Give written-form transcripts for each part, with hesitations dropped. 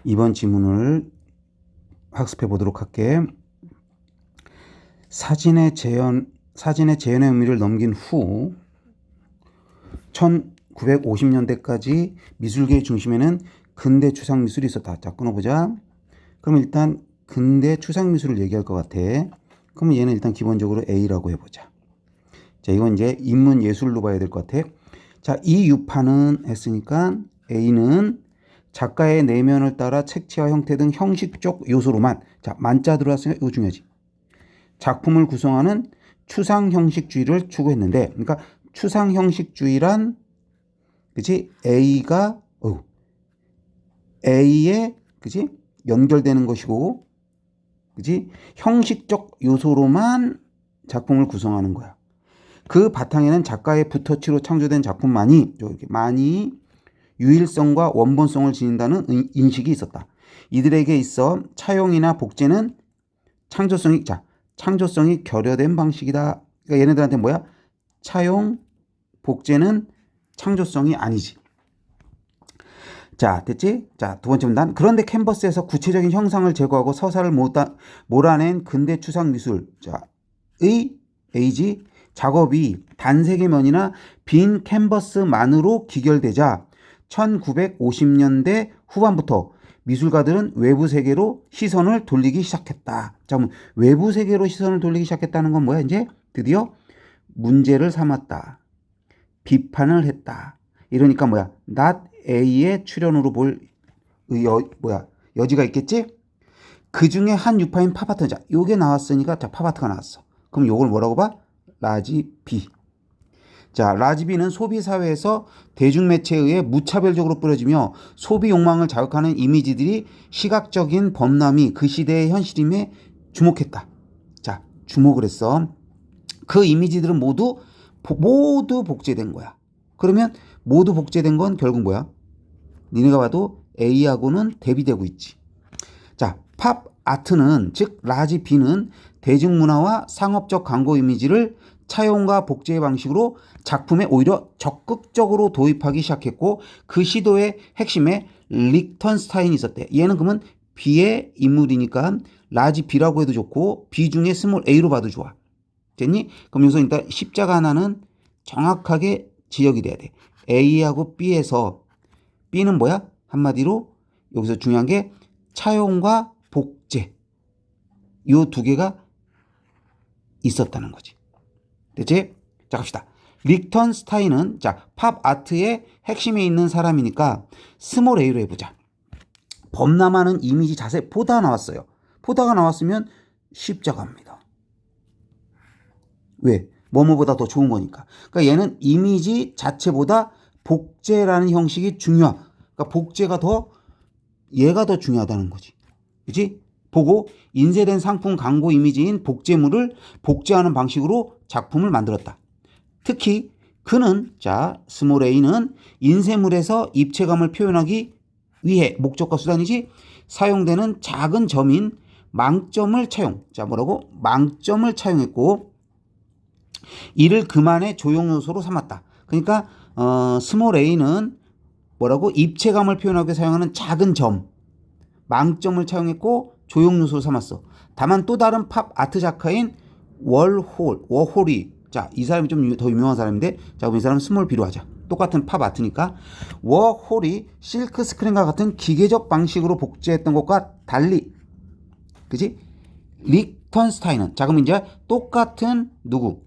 이번 지문을 학습해 보도록 할게. 사진의 재현의 의미를 넘긴 후 1950년대까지 미술계의 중심에는 근대 추상 미술이 있었다. 자, 끊어보자. 그럼 일단 근대 추상 미술을 얘기할 것 같아. 그러면 얘는 일단 기본적으로 A라고 해보자. 자, 이건 이제 인문 예술로 봐야 될 것 같아. 자, 이 유파는 했으니까 A는 작가의 내면을 따라 색채와 형태 등 형식적 요소로만, 자, 만자 들어왔으니까 이거 중요하지. 작품을 구성하는 추상 형식주의를 추구했는데, 그러니까 추상 형식주의란, 그치? A에, 그치? 연결되는 것이고, 그치? 형식적 요소로만 작품을 구성하는 거야. 그 바탕에는 작가의 붓터치로 창조된 작품만이 유일성과 원본성을 지닌다는 인식이 있었다. 이들에게 있어 차용이나 복제는 창조성이 결여된 방식이다. 그러니까 얘네들한테 뭐야? 차용, 복제는 창조성이 아니지. 자, 됐지? 자, 두 번째 문단. 그런데 캔버스에서 구체적인 형상을 제거하고 서사를 몰아낸 근대 추상 미술의 A지 작업이 단색의 면이나 빈 캔버스만으로 기결되자 1950년대 후반부터 미술가들은 외부 세계로 시선을 돌리기 시작했다. 자, 그럼 외부 세계로 시선을 돌리기 시작했다는 건 뭐야? 이제 드디어 문제를 삼았다. 비판을 했다. 이러니까 뭐야? not A의 출현으로 볼 여지가 있겠지? 그 중에 한 유파인 팝아트. 자, 요게 나왔으니까 자, 팝아트가 나왔어. 그럼 요걸 뭐라고 봐? 라지 B. 자, 라지 B는 소비 사회에서 대중매체에 의해 무차별적으로 뿌려지며 소비 욕망을 자극하는 이미지들이 시각적인 범람이 그 시대의 현실임에 주목했다. 자, 주목을 했어. 그 이미지들은 모두 복제된 거야. 그러면 모두 복제된 건 결국 뭐야? 니네가 봐도 A하고는 대비되고 있지. 자, 팝 아트는, 즉 라지 B는 대중문화와 상업적 광고 이미지를 차용과 복제의 방식으로 작품에 오히려 적극적으로 도입하기 시작했고, 그 시도의 핵심에 리턴스타인이 있었대. 얘는 그러면 B의 인물이니까 라지 B라고 해도 좋고 B 중에 스몰 A로 봐도 좋아. 됐니? 그럼 여기서 일단 십자가 하나는 정확하게 지역이 돼야 돼. A하고 B에서 B는 뭐야? 한마디로 여기서 중요한 게 차용과 복제, 이 두 개가 있었다는 거지. 됐지? 자, 갑시다. 리턴스타인은 자, 팝 아트의 핵심에 있는 사람이니까 스몰 A로 해보자. 범람하는 이미지 자세 포다 나왔어요. 포다가 나왔으면 십자가입니다. 왜? 뭐뭐보다 더 좋은 거니까. 그러니까 얘는 이미지 자체보다 복제라는 형식이 중요하. 그러니까 복제가 얘가 더 중요하다는 거지. 그치? 보고 인쇄된 상품 광고 이미지인 복제물을 복제하는 방식으로 작품을 만들었다. 특히 그는, 자, 스몰 A는 인쇄물에서 입체감을 표현하기 위해 목적과 수단이지 사용되는 작은 점인 망점을 차용. 자, 뭐라고? 망점을 차용했고 이를 그만의 조형 요소로 삼았다. 그러니까 스몰 A는 뭐라고? 입체감을 표현하기 위해 사용하는 작은 점, 망점을 차용했고 조형 요소로 삼았어. 다만 또 다른 팝 아트 작가인 워홀이, 자, 이 사람이 좀 더 유명한 사람인데, 자, 그럼 이 사람은 스몰 B로 하자. 똑같은 팝 아트니까. 워홀이 실크 스크린과 같은 기계적 방식으로 복제했던 것과 달리, 그지? 리턴스타인은, 자, 그럼 이제 똑같은 누구?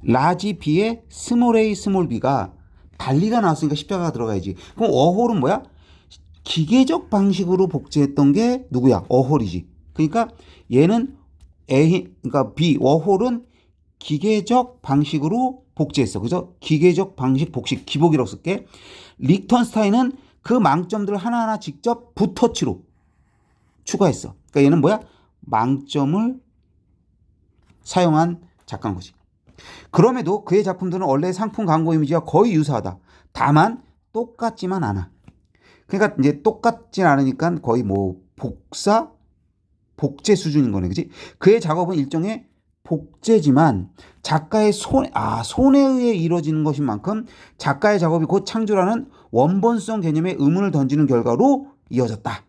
라지 B의 스몰 A, 스몰 B가 달리가 나왔으니까 십자가가 들어가야지. 그럼 워홀은 뭐야? 기계적 방식으로 복제했던 게 누구야? 워홀이지. 그러니까 얘는 그러니까 워홀은 기계적 방식으로 복제했어. 그래서 기계적 방식 복식, 기복이라고 쓸게. 리턴스타인은 그 망점들을 하나하나 직접 붓터치로 추가했어. 그러니까 얘는 뭐야? 망점을 사용한 작가인 거지. 그럼에도 그의 작품들은 원래 상품 광고 이미지와 거의 유사하다. 다만 똑같지만 않아. 그러니까 이제 똑같진 않으니까 거의 뭐 복제 수준인 거네. 그치? 그의 작업은 일종의 복제지만 작가의 손에 의해 이루어지는 것인 만큼 작가의 작업이 곧 창조라는 원본성 개념에 의문을 던지는 결과로 이어졌다.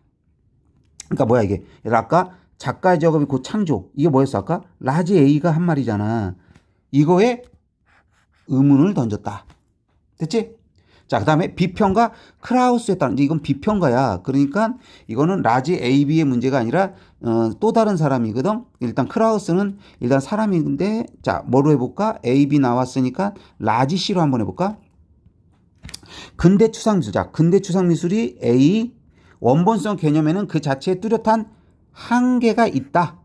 그러니까 뭐야 이게? 아까 작가의 작업이 곧 창조. 이게 뭐였어 아까? 라지 A가 한 말이잖아. 이거에 의문을 던졌다. 됐지? 자, 그 다음에 비평가 크라우스에 따른, 이건 비평가야. 그러니까 이거는 라지 AB의 문제가 아니라 또 다른 사람이거든. 일단 크라우스는 일단 사람인데, 자, 뭐로 해볼까? AB 나왔으니까 라지 C로 한번 해볼까? 근대 추상미술. 자, 근대 추상미술이 A, 원본성 개념에는 그 자체에 뚜렷한 한계가 있다.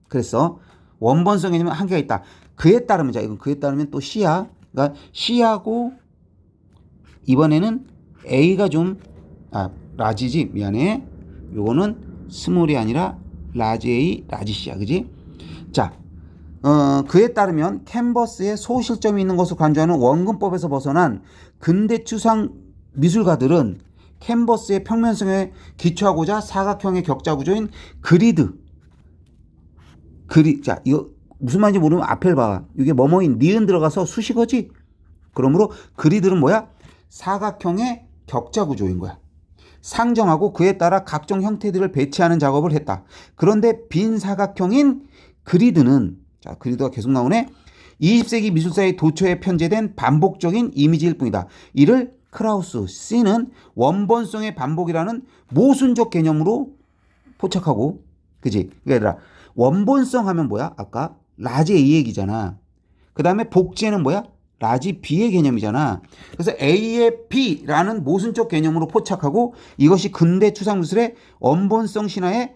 그래서 원본성 개념에 한계가 있다. 그에 따르면, 자, 이건 그에 따르면 또 C야. 그러니까 C하고 이번에는 A가 좀, 라지지, 미안해. 요거는 스몰이 아니라 라지 A, 라지 C야. 그지? 자, 그에 따르면 캔버스에 소실점이 있는 것을 강조하는 원근법에서 벗어난 근대 추상 미술가들은 캔버스의 평면성에 기초하고자 사각형의 격자 구조인 자, 이거 무슨 말인지 모르면 앞을 봐. 이게 뭐뭐인 니은 들어가서 수식어지? 그러므로 그리드는 뭐야? 사각형의 격자 구조인 거야. 상정하고 그에 따라 각종 형태들을 배치하는 작업을 했다. 그런데 빈 사각형인 그리드는, 자, 그리드가 계속 나오네. 20세기 미술사의 도처에 편제된 반복적인 이미지일 뿐이다. 이를 크라우스 C는 원본성의 반복이라는 모순적 개념으로 포착하고, 그지? 그러니까 원본성 하면 뭐야? 아까 라지 A 얘기잖아. 그 다음에 복제는 뭐야? 라지 B의 개념이잖아. 그래서 A의 B라는 모순적 개념으로 포착하고 이것이 근대 추상미술의 원본성 신화의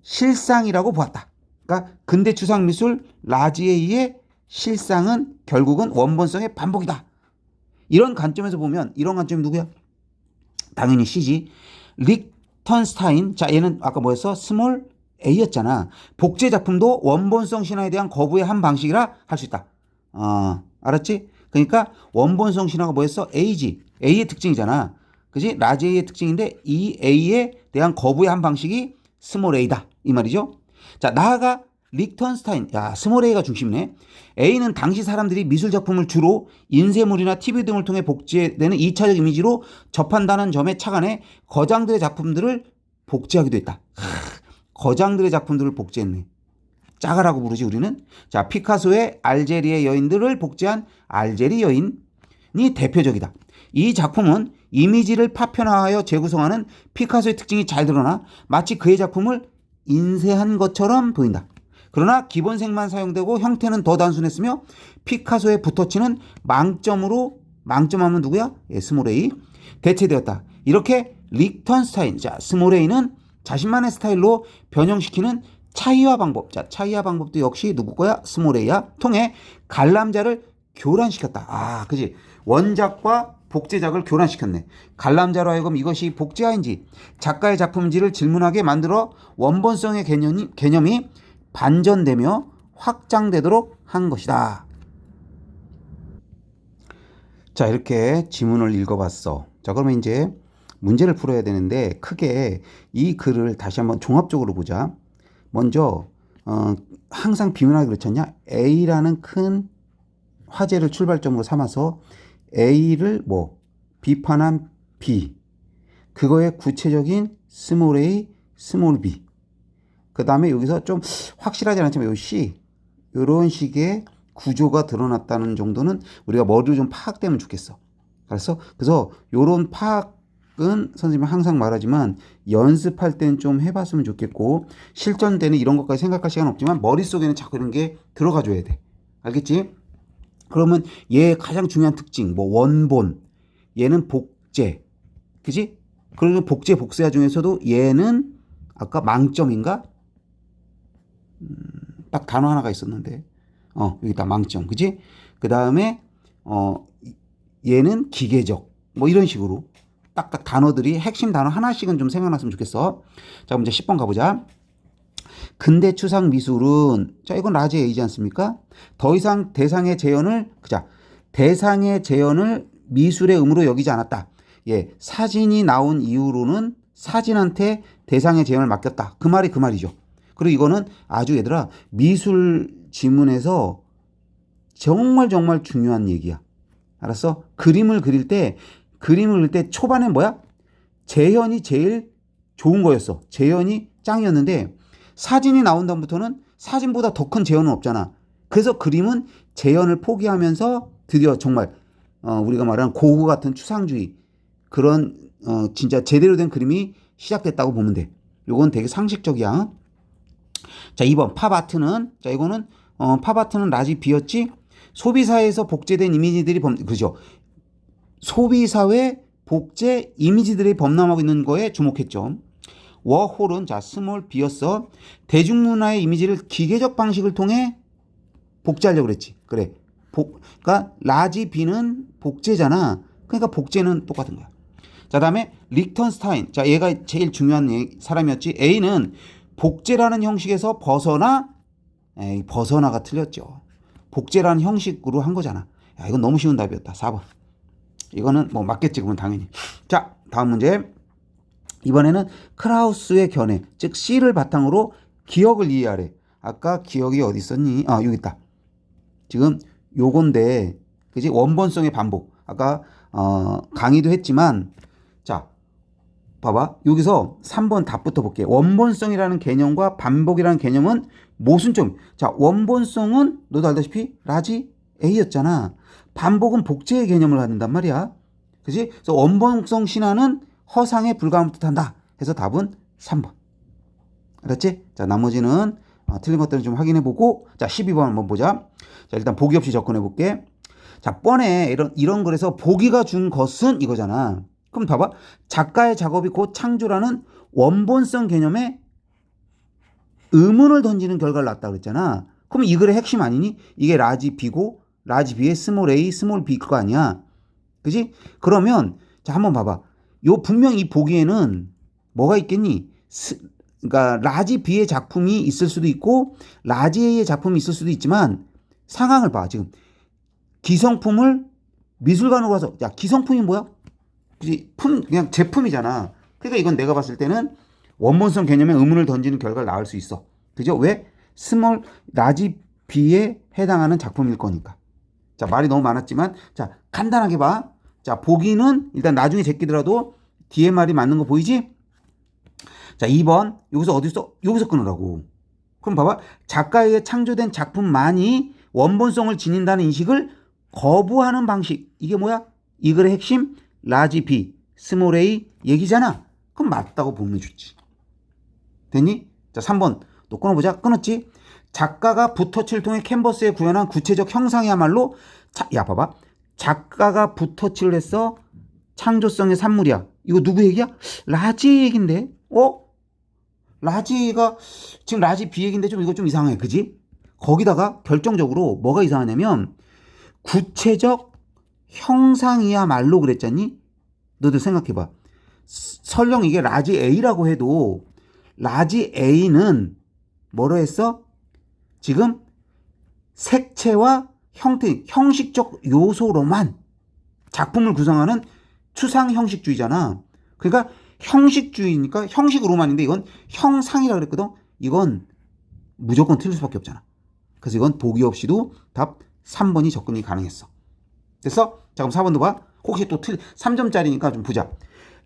실상이라고 보았다. 그러니까 근대 추상미술 라지 A의 실상은 결국은 원본성의 반복이다. 이런 관점에서 보면 이런 관점이 누구야? 당연히 C지. 리턴스타인. 자, 얘는 아까 뭐였어? 스몰 A였잖아. 복제 작품도 원본성 신화에 대한 거부의 한 방식이라 할 수 있다. 알았지? 그러니까 원본성 신화가 뭐였어? A지. A의 특징이잖아. 그지? 라지 A의 특징인데 이 A에 대한 거부의 한 방식이 스몰 A다. 이 말이죠. 자, 나아가 리턴스타인. 야, 스몰 A가 중심이네. A는 당시 사람들이 미술 작품을 주로 인쇄물이나 TV 등을 통해 복제되는 2차적 이미지로 접한다는 점에 착안해 거장들의 작품들을 복제하기도 했다. 거장들의 작품들을 복제했네. 짜가라고 부르지 우리는. 자, 피카소의 알제리의 여인들을 복제한 알제리 여인이 대표적이다. 이 작품은 이미지를 파편화하여 재구성하는 피카소의 특징이 잘 드러나 마치 그의 작품을 인쇄한 것처럼 보인다. 그러나 기본색만 사용되고 형태는 더 단순했으며 피카소에 붙어치는 망점하면 누구야? 예, 스몰 A. 대체되었다. 이렇게 리턴스타인, 자, 스몰 A는 자신만의 스타일로 변형시키는 차이화 방법. 자, 차이화 방법도 역시 누구 거야? 스몰 A야. 통해 관람자를 교란시켰다. 그지? 원작과 복제작을 교란시켰네. 관람자로 하여금 이것이 복제화인지 작가의 작품인지를 질문하게 만들어 원본성의 개념이 반전되며 확장되도록 한 것이다. 자, 이렇게 지문을 읽어봤어. 자, 그러면 이제 문제를 풀어야 되는데 크게 이 글을 다시 한번 종합적으로 보자. 먼저 항상 비문학이 그렇지 않냐? A라는 큰 화제를 출발점으로 삼아서 A를 비판한 B, 그거의 구체적인 스몰 A, 스몰 B, 그 다음에 여기서 좀 확실하지 않지만 요 C, 이런 식의 구조가 드러났다는 정도는 우리가 머리로 좀 파악되면 좋겠어. 그래서 요런 파악은 선생님이 항상 말하지만 연습할 때는 좀 해봤으면 좋겠고 실전 때는 이런 것까지 생각할 시간 없지만 머릿속에는 자꾸 이런 게 들어가 줘야 돼. 알겠지? 그러면 얘의 가장 중요한 특징, 원본, 얘는 복제, 그지? 그리고 복제, 복세화 중에서도 얘는 아까 망점인가? 딱 단어 하나가 있었는데, 여기다 망점, 그지? 그 다음에 얘는 기계적, 이런 식으로 딱딱 단어들이 핵심 단어 하나씩은 좀 생각났으면 좋겠어. 자, 그럼 이제 10번 가보자. 근대 추상 미술은, 자, 이건 라지 A지 않습니까? 더 이상 대상의 재현을 미술의 의무로 여기지 않았다. 예, 사진이 나온 이후로는 사진한테 대상의 재현을 맡겼다. 그 말이 그 말이죠. 그리고 이거는 아주 얘들아, 미술 지문에서 정말 중요한 얘기야. 알았어? 그림을 그릴 때 초반에 뭐야? 재현이 제일 좋은 거였어. 재현이 짱이었는데 사진이 나온 다음부터는 사진보다 더 큰 재현은 없잖아. 그래서 그림은 재현을 포기하면서 드디어 정말 우리가 말하는 고흐 같은 추상주의 그런 진짜 제대로 된 그림이 시작됐다고 보면 돼. 요건 되게 상식적이야. 자, 2번 팝아트는 자 이거는 팝아트는 라지 비였지. 소비사회에서 복제된 이미지들이 그죠. 소비사회 복제 이미지들이 범람하고 있는 거에 주목했죠. 워홀은 자 스몰 비였어. 대중문화의 이미지를 기계적 방식을 통해 복제하려고 그랬지. 그래. 그러니까 라지 비는 복제잖아. 그러니까 복제는 똑같은 거야. 자, 다음에 리턴스타인. 자, 얘가 제일 중요한 사람이었지. A는 복제라는 형식에서 벗어나가 틀렸죠. 복제라는 형식으로 한 거잖아. 야, 이건 너무 쉬운 답이었다. 4번. 이거는 뭐 맞겠지, 그러면 당연히. 자, 다음 문제. 이번에는 크라우스의 견해, 즉 C를 바탕으로 기억을 이해하래. 아까 기억이 어디 있었니? 아, 여기 있다. 지금 요건데, 그지? 원본성의 반복. 아까 강의도 했지만, 자, 봐봐. 여기서 3번 답부터 볼게. 원본성이라는 개념과 반복이라는 개념은 모순점. 자, 원본성은 너도 알다시피 라지 A였잖아. 반복은 복제의 개념을 갖는단 말이야. 그지? 그래서 원본성 신화는 허상에 불과함을 뜻한다. 해서 답은 3번. 알았지? 자, 나머지는 틀린 것들은 좀 확인해보고, 자, 12번 한번 보자. 자, 일단 보기 없이 접근해볼게. 자, 뻔해. 이런 글에서 보기가 준 것은 이거잖아. 그럼 봐봐. 작가의 작업이 곧 창조라는 원본성 개념에 의문을 던지는 결과를 낳았다 그랬잖아. 그럼 이 글의 핵심 아니니? 이게 라지 B고, 라지 B의 스몰 A, 스몰 B 그거 아니야. 그지? 그러면, 자, 한번 봐봐. 분명 이 보기에는 뭐가 있겠니? 그러니까 라지 B의 작품이 있을 수도 있고 라지 A의 작품이 있을 수도 있지만 상황을 봐. 지금 기성품을 미술관으로 가서 야 기성품이 뭐야? 그냥 제품이잖아. 그러니까 이건 내가 봤을 때는 원본성 개념에 의문을 던지는 결과를 낳을 수 있어. 그죠? 왜? 스몰 라지 B에 해당하는 작품일 거니까. 자, 말이 너무 많았지만 자 간단하게 봐. 자, 보기는 일단 나중에 제끼더라도 뒤에 말이 맞는 거 보이지? 자, 2번. 여기서 어디서? 여기서 끊으라고. 그럼 봐봐. 작가에게 창조된 작품만이 원본성을 지닌다는 인식을 거부하는 방식. 이게 뭐야? 이 글의 핵심 라지 B, 스몰 A 얘기잖아. 그럼 맞다고 보면 좋지. 됐니? 자, 3번. 또 끊어보자. 끊었지? 작가가 붓터치를 통해 캔버스에 구현한 구체적 형상이야말로 야, 봐봐. 작가가 붓터치를 했어. 창조성의 산물이야. 이거 누구 얘기야? 라지 얘긴데. 라지가 지금 라지 B 얘긴데 이거 좀 이상해. 그지? 거기다가 결정적으로 뭐가 이상하냐면 구체적 형상이야말로 그랬잖니? 너도 생각해봐. 설령 이게 라지 A라고 해도 라지 A는 뭐로 했어? 지금 색채와 형태, 형식적 요소로만 작품을 구성하는 추상 형식주의잖아. 그러니까 형식주의니까 형식으로만인데 이건 형상이라 그랬거든. 이건 무조건 틀릴 수밖에 없잖아. 그래서 이건 보기 없이도 답 3번이 접근이 가능했어. 됐어? 자, 그럼 4번도 봐. 혹시 또 3점짜리니까 좀 보자.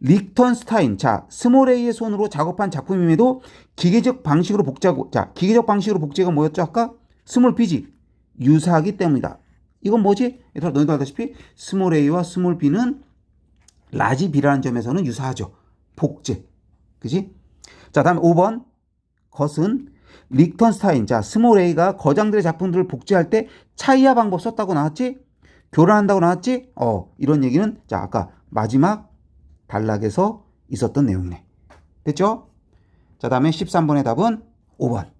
리턴스타인. 자, 스몰 A의 손으로 작업한 작품임에도 기계적 방식으로 복제하고, 자, 기계적 방식으로 복제가 뭐였죠? 아까? 스몰 B지. 유사하기 때문이다. 이건 뭐지? 얘들아, 너희도 알다시피 스몰 A와 스몰 B는 라지 B라는 점에서는 유사하죠. 복제. 그지? 자, 다음 5번. 것은 리턴스타인. 자, 스몰 A가 거장들의 작품들을 복제할 때 차이와 방법 썼다고 나왔지? 교란한다고 나왔지? 이런 얘기는 자, 아까 마지막 단락에서 있었던 내용이네. 됐죠? 자, 다음에 13번의 답은 5번.